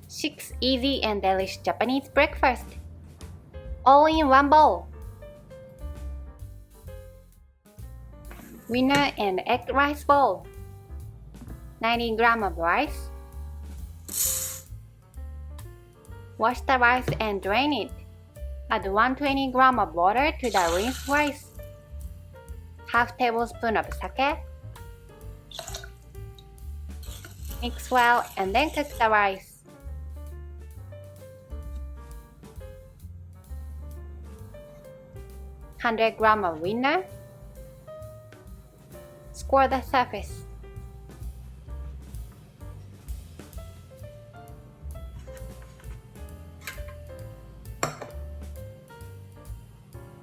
6 easy and delicious Japanese breakfast, all in one bowl. Wiener and egg rice bowl. 90 grams of rice. Wash the rice and drain it. Add 120 grams of water to the rinsed rice. Half tablespoon of sake. Mix well and then cook the rice. $100 grams of wiener. Score the surface.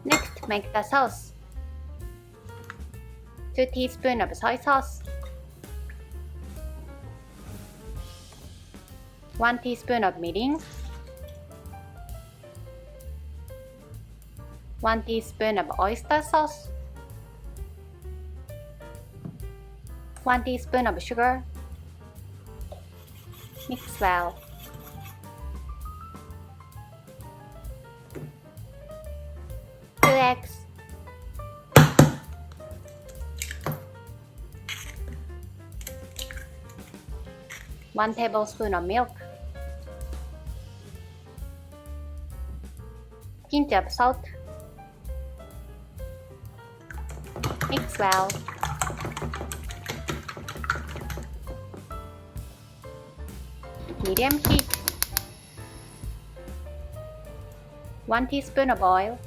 Next, make the sauce. 2 teaspoons of soy sauce. 1 teaspoon of mirin. 1 teaspoon of oyster sauce. 1 teaspoon of sugar. Mix well. Two eggs. 1 tablespoon of milk. Pinch of salt. Mix well. Medium heat. 1 teaspoon of oil.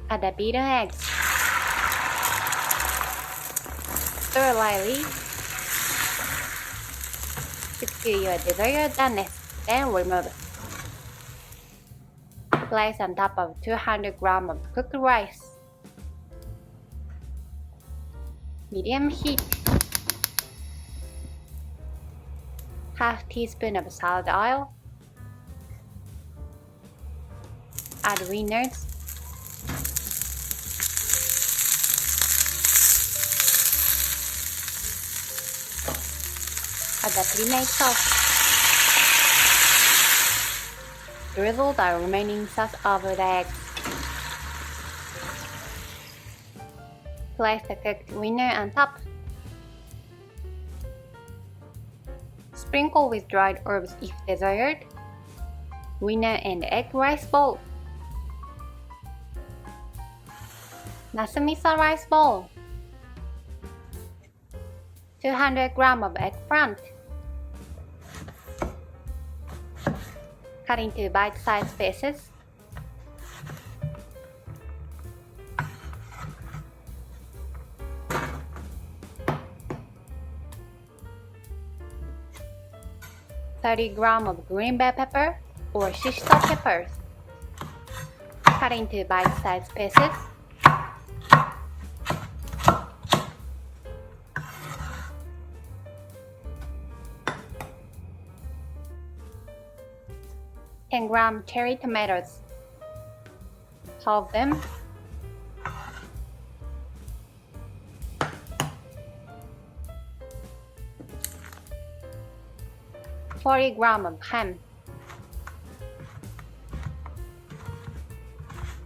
Add the beaten eggs. Stir lightly. Cook to your desired doneness, then remove. Place on top of 200 grams of cooked rice. Medium heat. Half teaspoon of salad oil. Add wieners. Add the pre-made sauce. Drizzle the remaining sauce over the eggs. Place the cooked wiener on top. Sprinkle with dried herbs if desired. Wiener and egg rice bowl. Nasu-Miso rice bowl. 200 grams of eggplant. Cut into bite-sized pieces. $30 grams of green bell pepper or shish peppers. Cut into bite-sized pieces. $10 cherry tomatoes. Halve them. $40 grams of ham.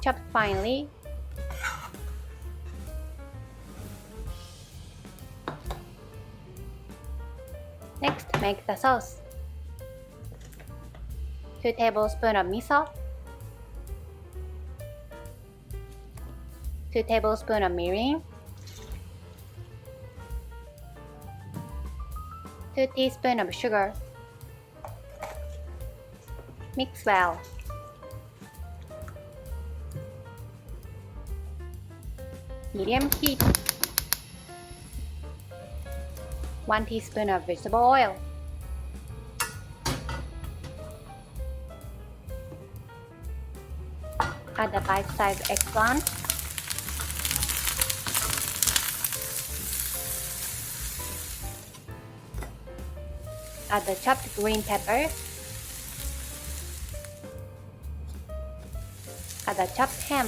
Chopped finely. Next, make the sauce. 2 tablespoons of miso. 2 tablespoons of mirin. 2 teaspoons of sugar. Mix well. Medium heat. 1 teaspoon of vegetable oil. Add the bite-sized eggplant. Add the chopped green peppers. Add the chopped ham.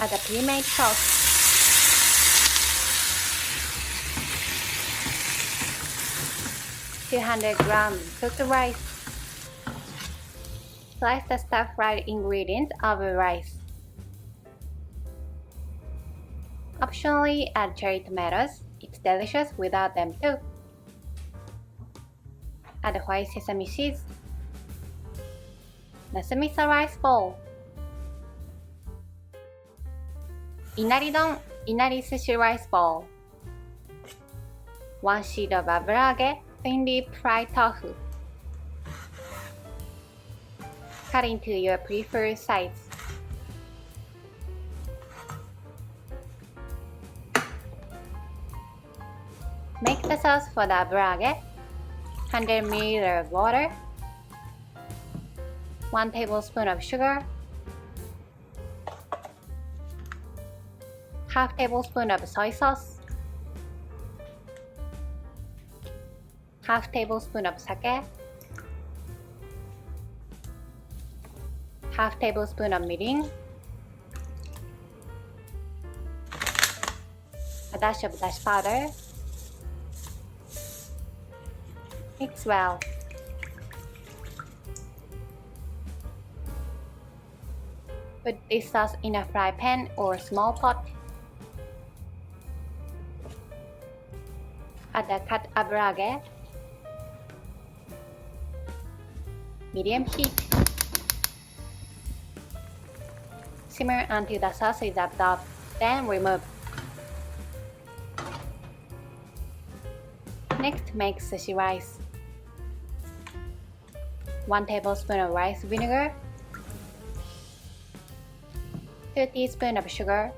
Add the pre-made sauce. $200 cooked rice. Slice the stir-fried ingredients of the rice. Optionally, add cherry tomatoes. It's delicious without them too. Add white sesame seeds. Nasu-Miso rice bowl. Inari don, Inari sushi rice bowl. 1 sheet of 油揚げ thinly fried tofu. Cut into your preferred size. Make the sauce for the 油揚げ. 100 ml of water. 1 tablespoon of sugar. Half tablespoon of soy sauce. Half tablespoon of sake. Half tablespoon of mirin. A dash of dashi powder. Mix well. Put this sauce in a fry pan or small pot. Add the cut 油揚げ. Medium heat. Simmer until the sauce is absorbed, then remove. Next, make sushi rice. 1 tablespoon of rice vinegar. 2 teaspoons of sugar.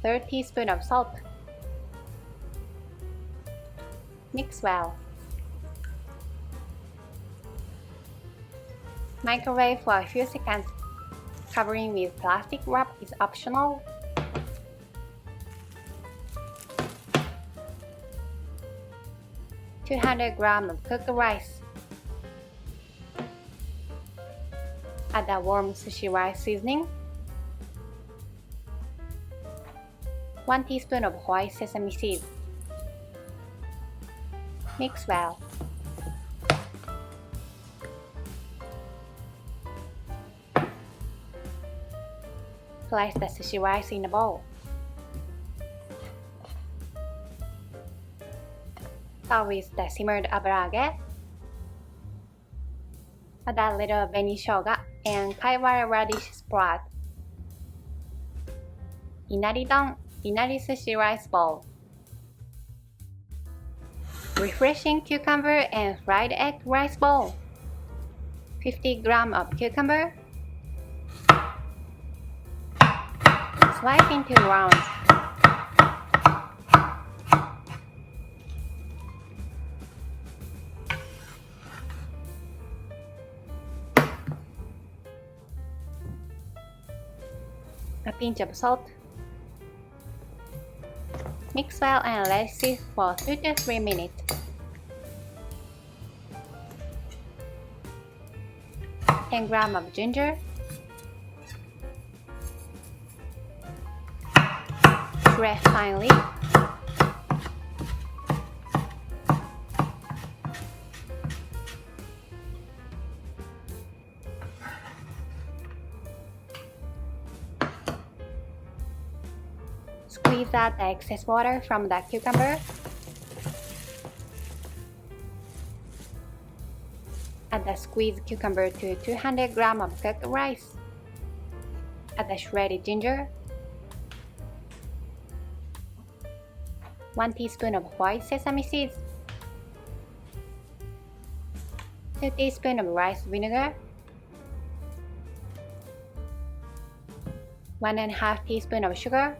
1/3 teaspoon of salt. Mix well. Microwave for a few seconds. Covering with plastic wrap is optional. $200 of cooked rice. Add the warm sushi rice seasoning. 1 teaspoon of white sesame seeds. Mix well. Place the sushi rice in a bowl. Start with the simmered 油揚げ. Add a little beni shoga and kaiwara radish sprout. Inari don, Inari sushi rice bowl. Refreshing cucumber and fried egg rice bowl. 50g of cucumber. Slice into rounds. A pinch of salt. Mix well and let it sit for 2 to 3 minutes. $10 of ginger. Shred finely. Squeeze out the excess water from the cucumber. Add the squeezed cucumber to 200g of cooked rice. Add the shredded ginger. 1 teaspoon of white sesame seeds. 2 teaspoons of rice vinegar. 1.5 teaspoons of sugar.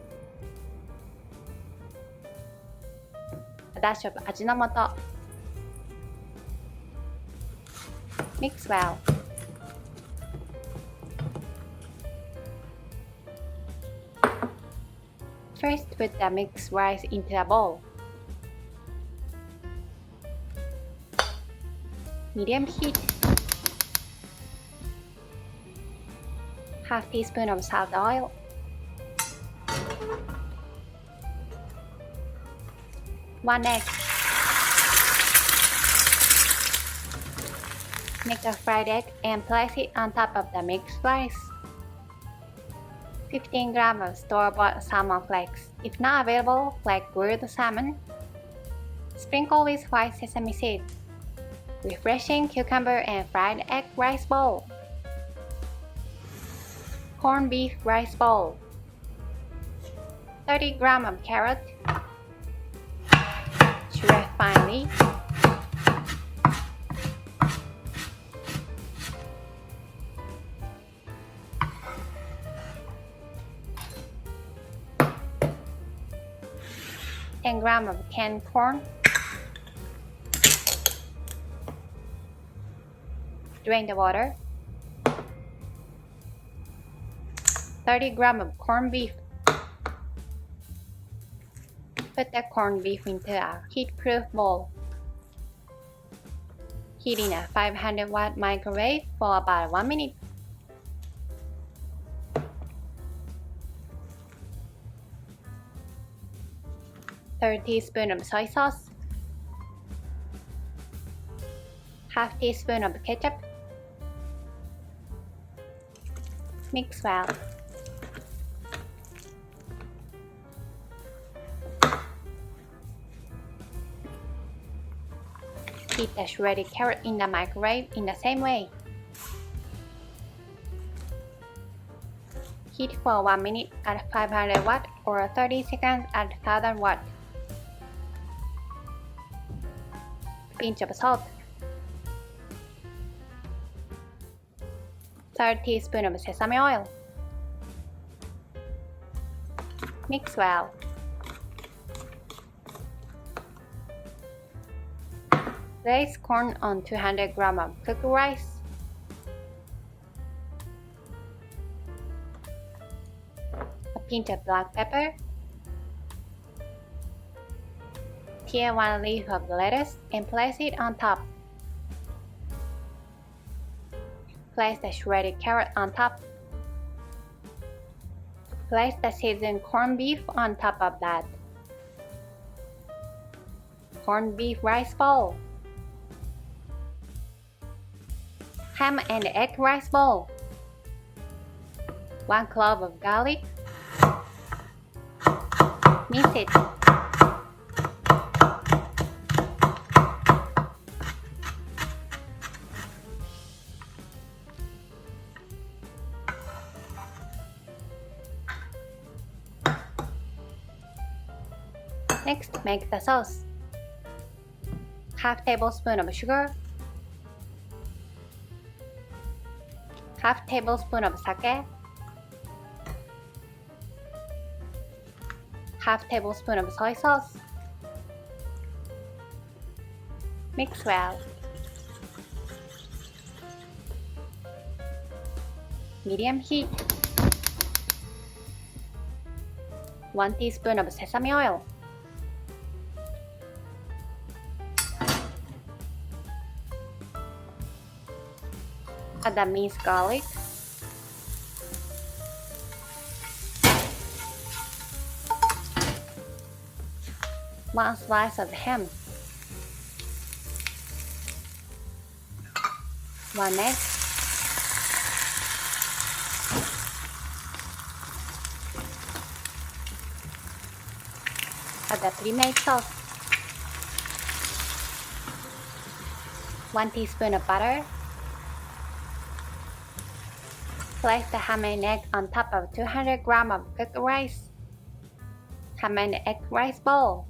A dash of ajinomoto. Mix well. First, put the mixed rice into a bowl. Medium heat. Half teaspoon of salt oil. One egg. Make a fried egg and place it on top of the mixed rice. 15 grams of store-bought salmon flakes. If not available, like grilled salmon. Sprinkle with white sesame seeds. Refreshing cucumber and fried egg rice bowl. Corned beef rice bowl. 30 grams of carrot. Shred finely. Ten grams of canned corn. Drain the water. 30 grams of corned beef. Put the corned beef into a heat-proof bowl. Heat in a 500-watt microwave for about 1 minute. Third teaspoon of soy sauce. Half teaspoon of ketchup. Mix well. Heat the shredded carrot in the microwave in the same way. Heat for 1 minute at 500 watt or 30 seconds at 1000 watt. Pinch of salt. Third teaspoon of sesame oil. Mix well. Place corn on 200 grams of cooked rice. A pinch of black pepper. Peel 1 leaf of lettuce and place it on top. Place the shredded carrot on top. Place the seasoned corned beef on top of that. Corned beef rice bowl. Ham and egg rice bowl. 1 clove of garlic. Mince it. Next, make the sauce. Half tablespoon of sugar. Half tablespoon of sake. Half tablespoon of soy sauce. Mix well. Medium heat. 1 teaspoon of sesame oil. Add the minced garlic. One slice of ham. 1 egg. Add the pre-made sauce. 1 teaspoon of butter. Place the ham and egg on top of 200 grams of cooked rice. Ham and egg rice bowl.